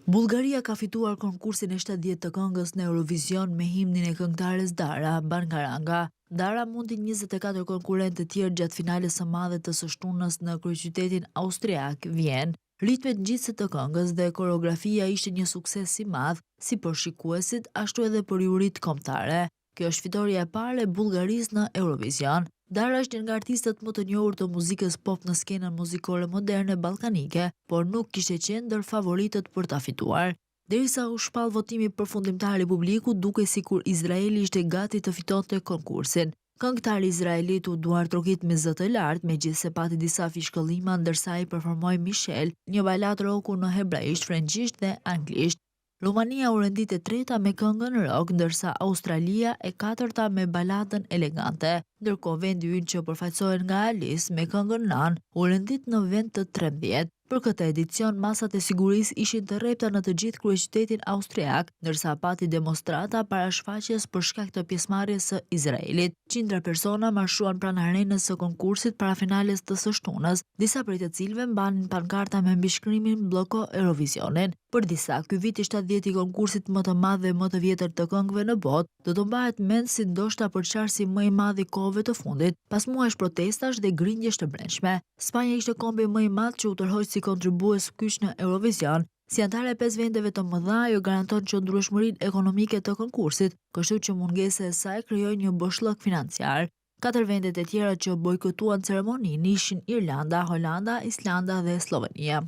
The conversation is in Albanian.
Bullgaria ka fituar konkursin e 70 të këngës në Eurovision me himnin e këngëtares Dara Bangaranga. Dara mundi 24 konkurrentë të tjerë gjatë finales së madhe të së shtunës në kryeqytetin austriak, Vjenë. Ritmet ngjitëse të këngës dhe koreografia ishte një sukses i madh, si për shikuesit, ashtu edhe për juritë kombëtare. Kjo është fitoria e parë e Bullgarisë në Eurovision. Dara është një nga artistët më të njohur të muzikës pop në skenën muzikore moderne ballkanike, por nuk kishte qenë ndër favoritët për ta fituar. Derisa u shpall votimi përfundimtar i publikut, dukej sikur Izraeli ishte gati të fitonte konkursin. Këngëtari izraelit u duartrokit me zë të lartë, megjithëse pati disa fishkëllima ndërsa ai performoi Michel, një baladë roku në hebraisht, frëngjisht dhe anglisht. Rumania u rendit e treta me këngën rock, ndërsa Australia e katërta me baladën elegante. Ndërkohë vendi ynë që përfaqësohet nga Alice me këngën Nan u rendit në vend të 13. Për këtë edicion, masat e sigurisë ishin të rrepta në të gjithë kryeqytetin austriak, ndërsa pati demonstrata para shfaqjes për shkak të pjesëmarrjes së Izraelit. Qindra persona marshuan pranë arenës së konkursit para finales të së shtunës, disa prej të cilëve mbanin pankarta me mbishkrimin Blloko Eurovisionin. Për disa, ky vit i 70 i konkursit më të madh dhe më të vjetër të këngëve në botë, do të mbahet mend si ndoshta përçarsi më i madh i kohëve të fundit, pas muajsh protestash dhe grindjesh të brendshme. Spanja ishte kombi më i madh që u tërhoq si kontribues kyç në Eurovision. Si antare e 5 vendeve të mëdha, ajo garanton qëndrueshmërinë ekonomike të konkursit, kështu që mungesa e saj krijoi një boshllëk financiar. 4 vendet e tjera që bojkotuan ceremoninë ishin Irlanda, Holanda, Islanda dhe Slovenia.